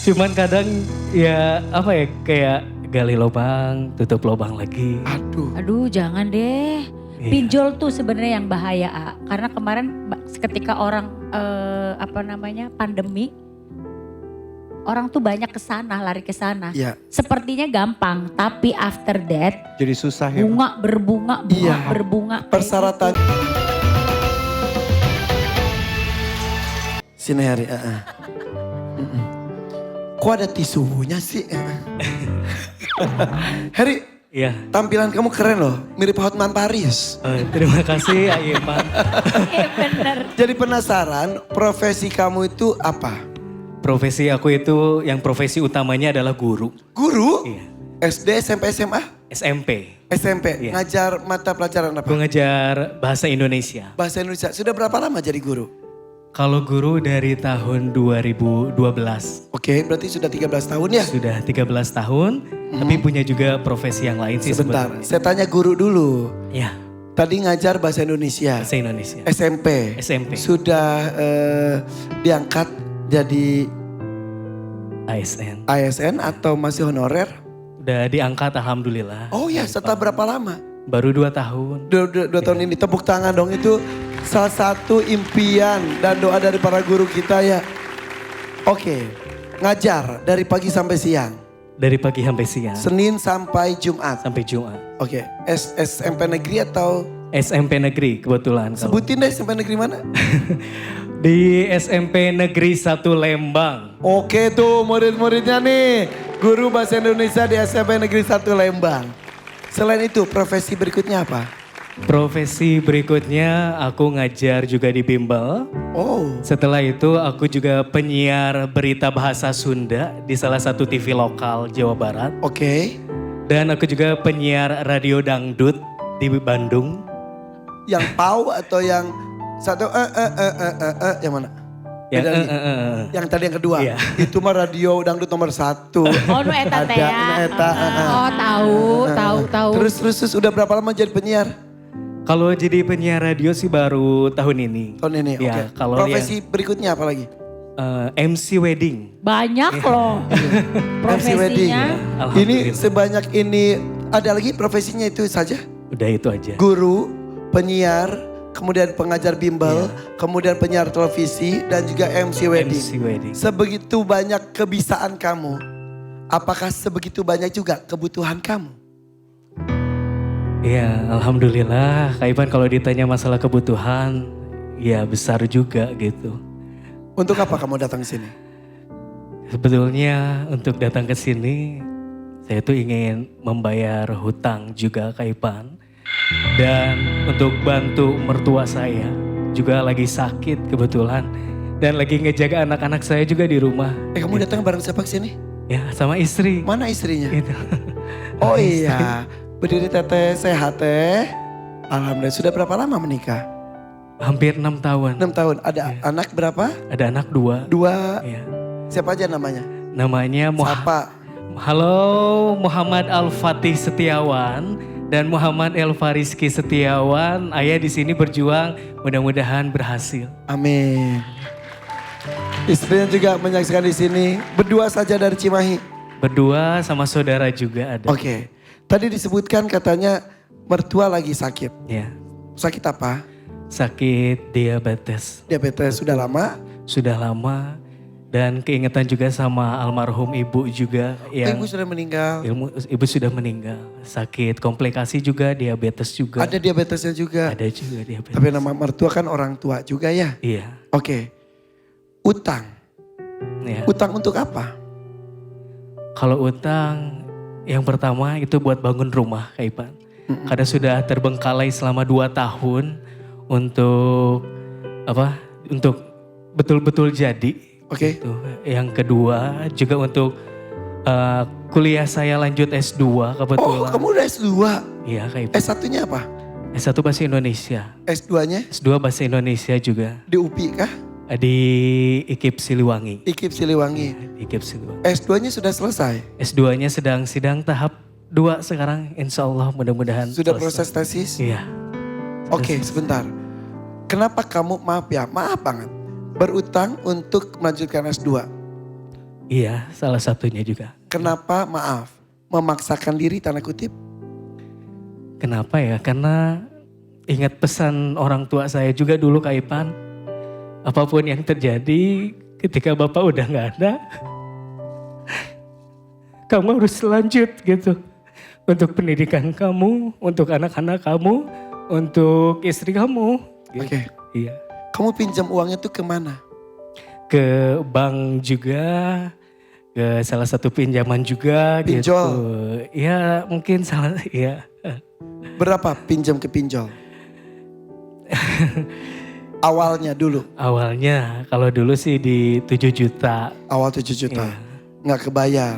Cuman kadang ya apa ya kayak gali lubang, tutup lubang lagi. Aduh jangan deh. Iya. Pinjol tuh sebenarnya yang bahaya, A. Karena kemarin ketika orang pandemi, orang tuh banyak ke sana, lari ke sana. Iya. Sepertinya gampang, tapi after that Jadi susah ya. bunga berbunga, Iya. berbunga. kayak Persyaratan. gitu. Sini Harry. Kok ada tisunya sih? Harry, Iya. tampilan kamu keren loh. Mirip Hotman Paris. Terima kasih Aiman. Bener. Jadi penasaran profesi kamu itu apa? Profesi aku itu yang profesi utamanya adalah guru. Guru? Iya. SD, SMP, SMA? SMP. SMP. Iya. Ngajar mata pelajaran apa? Aku ngajar bahasa Indonesia. Bahasa Indonesia. Sudah berapa lama jadi guru? Kalau guru dari tahun 2012. Oke, berarti sudah 13 tahun ya? Sudah 13 tahun, tapi punya juga profesi yang lain sih Sebentar, sebetulnya. saya tanya guru dulu. Ya, Tadi ngajar bahasa Indonesia. bahasa Indonesia. SMP. SMP. Sudah diangkat jadi ASN. ASN atau masih honorer? Udah diangkat alhamdulillah. Oh ya, setelah berapa lama? Baru 2 tahun. Dua tahun ini, tepuk tangan dong, itu salah satu impian dan doa dari para guru kita ya. Oke, ngajar dari pagi sampai siang. Dari pagi sampai siang. Senin sampai Jumat. Sampai Jumat. Oke, SMP negeri atau? SMP negeri kebetulan. kalau- Sebutin deh SMP negeri mana? Di SMP Negeri 1 Lembang. Oke tuh murid-muridnya nih. Guru bahasa Indonesia di SMP Negeri 1 Lembang. Selain itu profesi berikutnya apa? Profesi berikutnya aku ngajar juga di bimbel. Oh, Setelah itu aku juga penyiar berita bahasa Sunda di salah satu TV lokal Jawa Barat. oke. Dan aku juga penyiar radio dangdut di Bandung. Yang pau atau yang satu yang mana? Yang Beda nih. Yang tadi yang kedua. Iya. Itu mah radio dangdut nomor 1. Oh nu eta teh Ada, ya. nu eta, Oh tahu. Terus udah berapa lama jadi penyiar? Kalau jadi penyiar radio sih baru tahun ini. Tahun ini, oke. Ya, kalau Profesi berikutnya apa lagi? MC wedding. Banyak loh MC wedding. profesinya. Ini Alhamdulillah. sebanyak ini, ada lagi profesinya itu saja? Udah itu aja. Guru, penyiar, kemudian pengajar bimbel, kemudian penyiar televisi, dan juga MC wedding. MC wedding. Sebegitu banyak kebisaan kamu, apakah sebegitu banyak juga kebutuhan kamu? Ya alhamdulillah Kak Ivan kalau ditanya masalah kebutuhan ya besar juga gitu. Untuk apa kamu datang ke sini? Sebetulnya untuk datang ke sini saya tuh ingin membayar hutang juga Kak Ivan. Dan untuk bantu mertua saya juga lagi sakit kebetulan. Dan lagi ngejaga anak-anak saya juga di rumah. Kamu datang bareng siapa ke sini? Ya sama istri. Mana istrinya? Gitu. Oh iya, berdiri teteh sehat teh. Alhamdulillah, sudah berapa lama menikah? Hampir 6 tahun. 6 tahun. Ada anak berapa? Ada anak 2. 2. Ya. Siapa aja namanya? Namanya Siapa? Halo Muhammad Al-Fatih Setiawan dan Muhammad Elfariski Setiawan. Ayah di sini berjuang, mudah-mudahan berhasil. Amin. Istrinya juga menyaksikan di sini. Berdua saja dari Cimahi. Berdua sama saudara juga ada. Oke. Tadi disebutkan katanya mertua lagi sakit. Ya, Sakit apa? sakit diabetes. Diabetes sudah lama. Sudah lama dan keingetan juga sama almarhum ibu juga yang Ibu sudah meninggal. ibu sudah meninggal. Sakit komplikasi juga, diabetes juga. Ada diabetesnya juga. Ada juga diabetes. Tapi nama mertua kan orang tua juga ya. Iya. Oke. Utang. Ya. Utang untuk apa? Kalau utang yang pertama itu buat bangun rumah Kak Ipan. Karena sudah terbengkalai selama 2 tahun untuk apa? Untuk betul-betul jadi. Oke. Gitu. Yang kedua juga untuk kuliah saya lanjut S2 Oh, kebetulan. kamu udah S2. Iya Kak Ipan. S1-nya apa? S1 bahasa Indonesia. S2-nya S2 bahasa Indonesia juga. di UPI kah? Di IKIP Siliwangi. IKIP Siliwangi. IKIP Siliwangi. S2-nya sudah selesai. S2-nya sedang sidang tahap 2 sekarang. Insya Allah mudah-mudahan Sudah selesai. proses tesis. Iya. Oke, sebentar. Kenapa kamu, maaf banget, berutang untuk melanjutkan S2? Iya, salah satunya juga. Kenapa maaf memaksakan diri tanda kutip? Kenapa ya? Karena ingat pesan orang tua saya juga dulu Kak Ipan. Apapun yang terjadi ketika Bapak udah nggak ada, kamu harus lanjut gitu. Untuk pendidikan kamu, untuk anak-anak kamu, untuk istri kamu. Gitu. Oke. Iya. Kamu pinjam uangnya tuh kemana? Ke bank juga, ke salah satu pinjaman juga Pinjol. gitu. Ya mungkin salah, ya. Berapa pinjam ke pinjol? Awalnya dulu. Awalnya kalau dulu sih di 7 juta. Awal 7 juta. Iya. Nggak kebayar.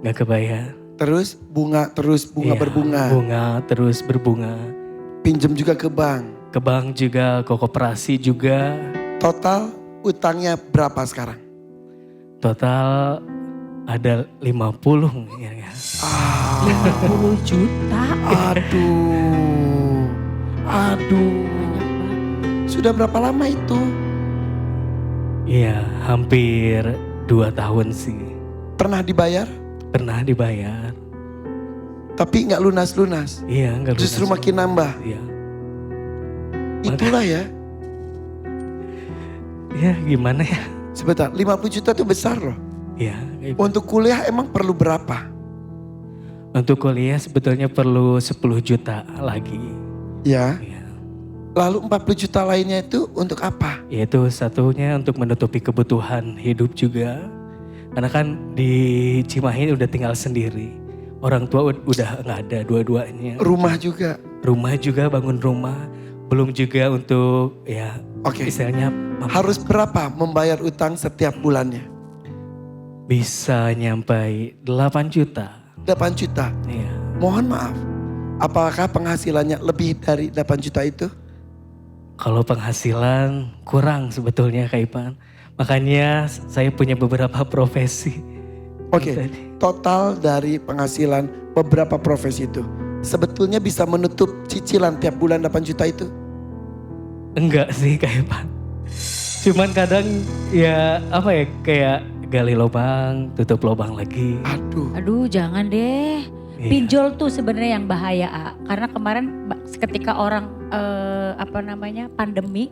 Nggak kebayar. Terus bunga Iya, berbunga. Bunga terus berbunga. Pinjam juga ke bank. Ke bank juga, ke koperasi juga. Total utangnya berapa sekarang? Total ada 50 ya. 50 juta. Aduh. Sudah berapa lama itu? Iya, hampir 2 tahun sih. Pernah dibayar? Pernah dibayar. Tapi nggak lunas-lunas. Iya, enggak Justru makin nambah. Iya. Itulah ya. Ya, gimana ya? Sebentar, 50 juta itu besar loh. Iya. Untuk kuliah emang perlu berapa? Untuk kuliah sebetulnya perlu 10 juta lagi. Ya. Iya. Lalu 40 juta lainnya itu untuk apa? Yaitu satunya untuk menutupi kebutuhan hidup juga. Karena kan di Cimahi udah tinggal sendiri. Orang tua udah nggak ada dua-duanya. Rumah juga. Rumah juga, bangun rumah. Belum juga untuk ya Oke. istilahnya Harus berapa membayar utang setiap bulannya? bisa nyampai 8 juta. 8 juta. Iya. Mohon maaf. Apakah penghasilannya lebih dari 8 juta itu? Kalau penghasilan kurang sebetulnya Kak Ipan. Makanya saya punya beberapa profesi. Oke, total dari penghasilan beberapa profesi itu sebetulnya bisa menutup cicilan tiap bulan 8 juta itu? Enggak sih Kak Ipan. Cuman kadang ya apa ya kayak gali lubang, tutup lubang lagi. Aduh jangan deh. Iya. Pinjol tuh sebenarnya yang bahaya, A. Karena kemarin ketika orang pandemi,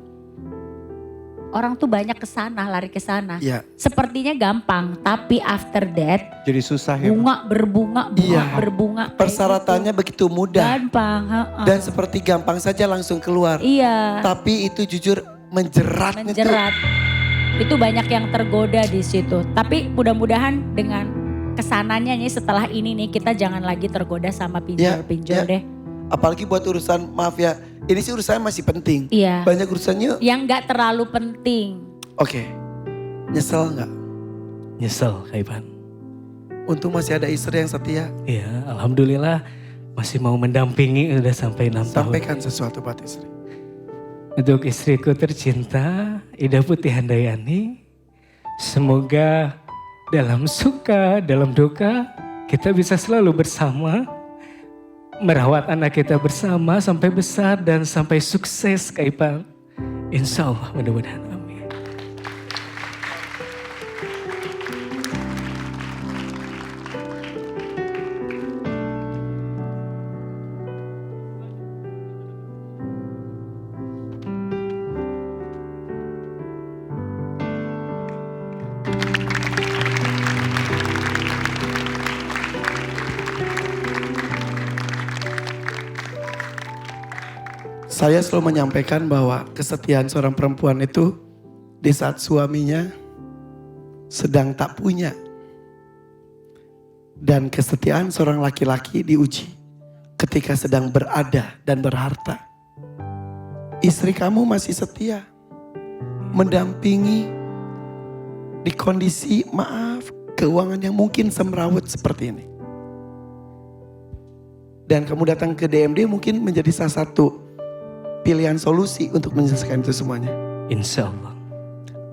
orang tuh banyak ke sana, lari ke sana. Iya. Sepertinya gampang, tapi after that Jadi susah ya. bunga berbunga, Iya. berbunga. kayak Persyaratannya begitu gitu. mudah Gampang, heeh. dan seperti gampang saja langsung keluar. Iya, Tapi itu jujur menjeratnya tuh. menjerat. Itu banyak yang tergoda di situ. Tapi mudah-mudahan dengan kesananya nih setelah ini nih kita jangan lagi tergoda sama pinjol-pinjol ya. deh. Apalagi buat urusan maaf ya, ini sih urusannya masih penting. Iya. Banyak urusannya. Yang gak terlalu penting. Oke, nyesel nggak? Nyesel Kak Ipan. Untung masih ada istri yang setia. Iya, alhamdulillah masih mau mendampingi udah sampai 6 tahun. Sampaikan sesuatu buat istri. Untuk istriku tercinta, Ida Putih Handayani, semoga dalam suka, dalam duka, kita bisa selalu bersama, merawat anak kita bersama sampai besar dan sampai sukses Kak Ipan. Insya Allah mudah-mudahan, amin. Saya selalu menyampaikan bahwa kesetiaan seorang perempuan itu di saat suaminya sedang tak punya. Dan kesetiaan seorang laki-laki diuji ketika sedang berada dan berharta. Istri kamu masih setia, mendampingi di kondisi maaf keuangan yang mungkin semrawut seperti ini. Dan kamu datang ke DMD mungkin menjadi salah satu pilihan solusi untuk menyelesaikan itu semuanya. Insya Allah.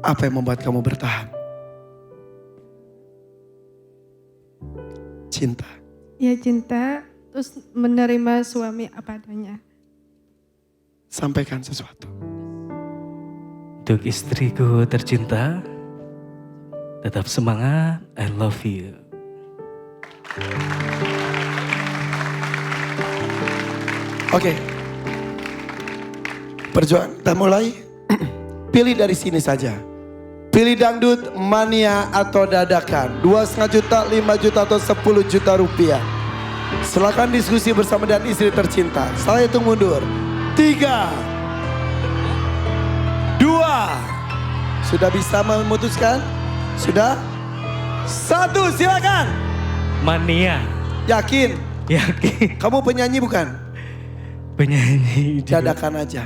Apa yang membuat kamu bertahan? Cinta. Ya cinta, terus menerima suami apa adanya. Sampaikan sesuatu. Untuk istriku tercinta, Tetap semangat, I love you. Oke. Perjuangan kita mulai. Pilih dari sini saja. Pilih dangdut, mania atau dadakan. 2,5 juta, 5 juta atau 10 juta rupiah. Silakan diskusi bersama dengan istri tercinta. Saya hitung mundur. 3, 2. Sudah bisa memutuskan? Sudah? 1, silakan. Mania, Yakin? yakin. Kamu penyanyi bukan? Penyanyi juga. Dadakan aja.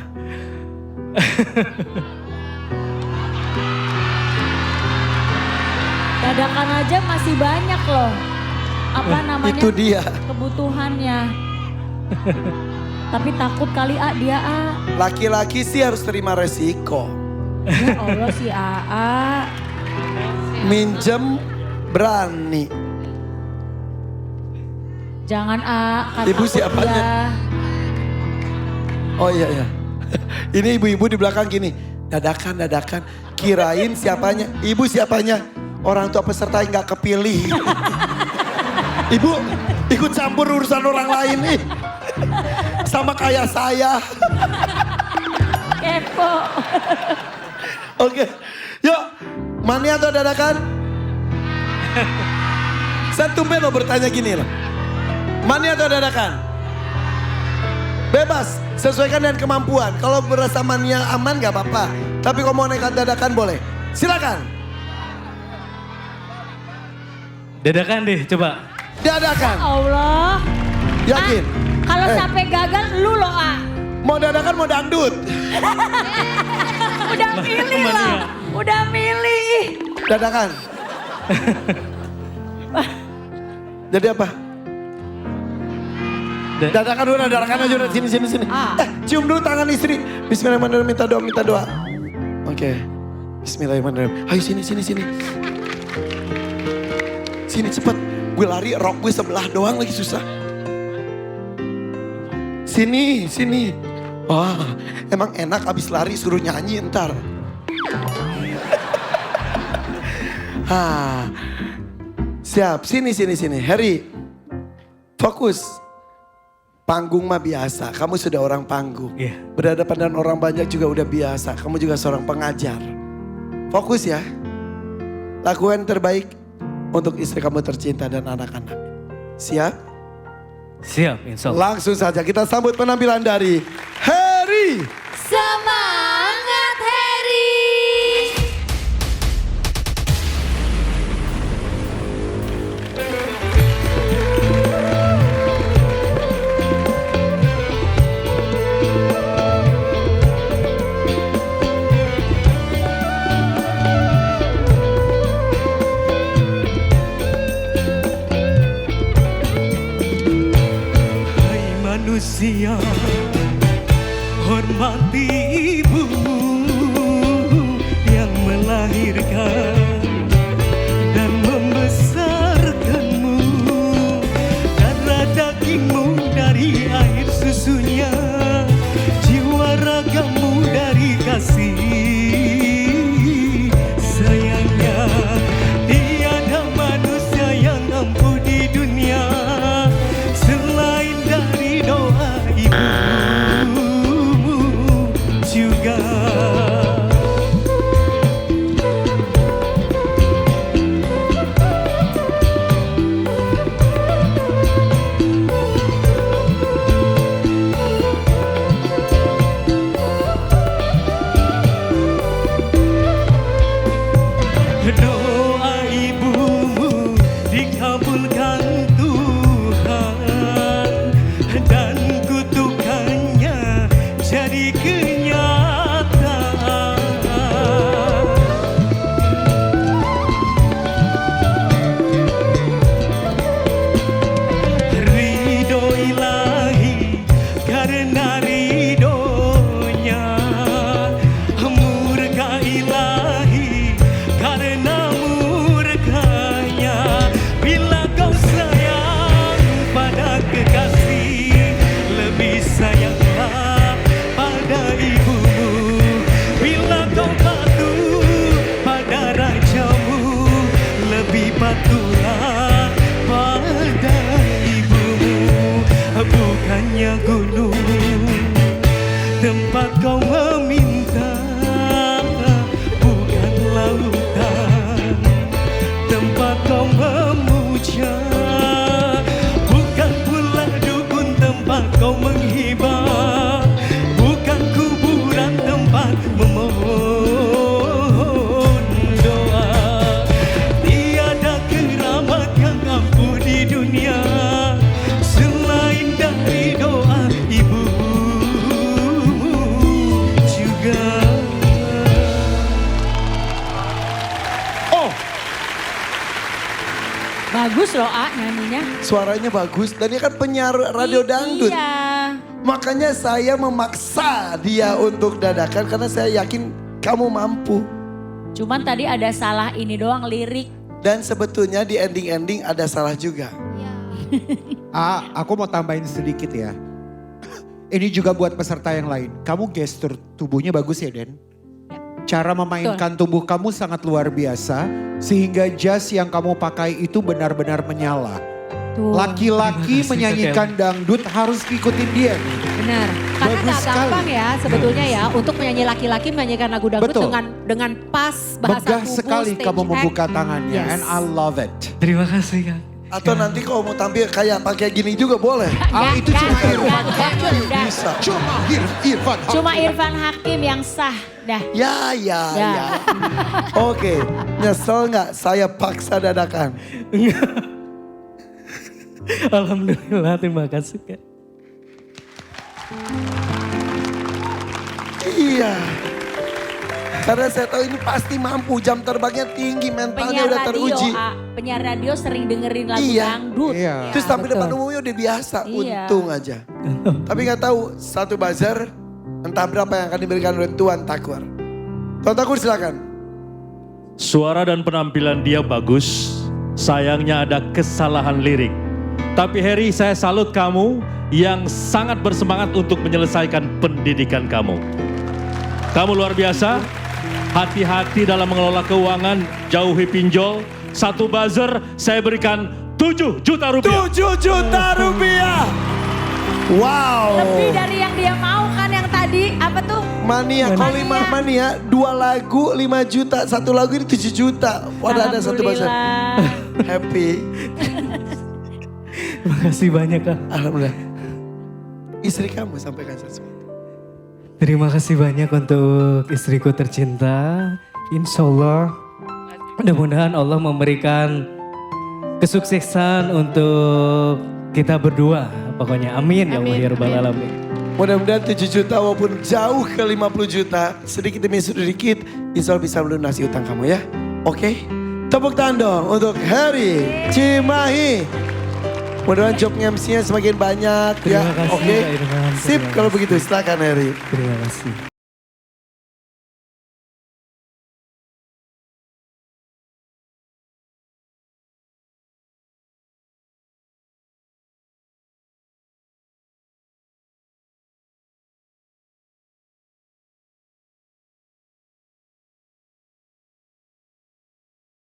Dadakan aja masih banyak loh. Apa namanya? Itu dia. Kebutuhannya. Tapi takut kali dia Laki-laki sih harus terima resiko. Ya Allah si AA. Minjem berani. Jangan kata Ibu siapanya? dia. Oh iya iya. Ini ibu-ibu di belakang gini. Dadakan, dadakan. Kirain siapanya. Ibu siapanya? Orang tua peserta yang gak kepilih. Ibu ikut campur urusan orang lain nih. Sama kayak saya. Kepo. Oke. Yuk. Mania atau dadakan? Saya tumben lo bertanya gini loh. Mania atau dadakan? Bebas, sesuaikan dengan kemampuan. Kalau berasa mania aman gak apa-apa. Tapi kalau mau nekat dadakan boleh. Silakan. Dadakan deh, coba. Dadakan. Allah. Yakin? Kalau Eh. sampai gagal lu loh Mau dadakan mau dangdut. Udah milih loh. Udah milih. Dadakan. Jadi apa? Dadakan udah, dadakan aja udah. Sini, sini, sini. Cium dulu tangan istri. Bismillahirrahmanirrahim, minta doa. Oke. Bismillahirrahmanirrahim. Ayo sini, sini, sini. Sini cepet. Gue lari, rok gue sebelah doang lagi susah. Sini, sini. Wah, emang enak abis lari suruh nyanyi ntar. Siap, sini, sini, sini. Harry, fokus. Panggung mah biasa, kamu sudah orang panggung. Iya. Berhadapan dengan orang banyak juga udah biasa, kamu juga seorang pengajar. Fokus ya. Lakukan yang terbaik untuk istri kamu tercinta dan anak-anak. Siap? Siap, insya Allah. Langsung saja kita sambut penampilan dari Harry. Semangat Harry. Hai manusia, hormati ibumu yang melahirkan dan membesarkanmu. Darah dagingmu dari air susunya, jiwa ragamu dari kasih sayangnya. Tiada manusia yang ampuh di dunia selain dari doa ibu. patulah pada ibumu, bukannya gunung tempat kau meminta, bukan lautan tempat kau memuja, bukan pula dukun tempat kau menghibah, bukan kuburan tempat memohon doa. Tiada keramat yang ampuh di dunia selain dari doa ibumu juga. Oh, Bagus loh nyanyinya. suaranya bagus dan dia kan penyiar radio dangdut. Iya. Makanya saya memaksa dia untuk dadakan karena saya yakin kamu mampu. Cuman tadi ada salah ini doang lirik. Dan sebetulnya di ending-ending ada salah juga. Aku mau tambahin sedikit ya. Ini juga buat peserta yang lain. Kamu gestur tubuhnya bagus ya, Den? Cara memainkan tubuh kamu sangat luar biasa. Sehingga jas yang kamu pakai itu benar-benar menyala. Tuh. Laki-laki Terima kasih, menyanyikan dangdut harus ngikutin dia nih. Benar. Karena Bagus gak sekali. gampang ya sebetulnya ya untuk menyanyi laki-laki menyanyikan lagu dangdut Betul. dengan pas bahasa Megah tubuh, sekali stage kamu act. membuka tangannya. Yes. And I love it. Terima kasih Kang. Atau nanti kalau mau tampil kayak pakai gini juga boleh. Itu cuma Irfan enggak, Hakim. enggak. Bisa. Cuma Irfan Hakim. Cuma Irfan Hakim yang sah. Dah. Ya. Ya. Oke, nyesel nggak saya paksa dadakan? Alhamdulillah, terima kasih Kak. Iya. Karena saya tahu ini pasti mampu, jam terbangnya tinggi, mentalnya udah teruji. Penyiar radio sering dengerin lagu Iya. dangdut. Iya. Terus tampil betul. depan umumnya udah biasa, Iya. untung aja. Tapi nggak tahu satu buzzer entah berapa yang akan diberikan oleh Tuan Takwar. Tuan Takwar silakan. Suara dan penampilan dia bagus, sayangnya ada kesalahan lirik. Tapi Harry, saya salut kamu yang sangat bersemangat untuk menyelesaikan pendidikan kamu. Kamu luar biasa, hati-hati dalam mengelola keuangan, jauhi pinjol. Satu buzzer saya berikan 7 juta rupiah. 7 juta rupiah. Wow. Lebih dari yang dia mau kan yang tadi. Apa tuh? Mania, kalau 5 mania, 2 lagu 5 juta, 1 lagu ini 7 juta. Wadah ada satu buzzer. Alhamdulillah. Happy. Terima kasih banyak Kang. Alhamdulillah. Istri kamu sampaikan sesuatu. Terima kasih banyak untuk istriku tercinta. Insya Allah mudah-mudahan Allah memberikan kesuksesan untuk kita berdua. Pokoknya amin ya Allah ya Rabbal Alamin. Mudah-mudahan 7 juta walaupun jauh ke 50 juta. Sedikit demi sedikit insya Allah bisa melunasi utang kamu ya. Oke? Tepuk tangan dong untuk Harry Cimahi. Mudah-mudahan job MC-nya semakin banyak ya. Terima kasih, Oke? Kak Irfan. Sip Terima kalau kasih. begitu silakan Harry. Terima kasih.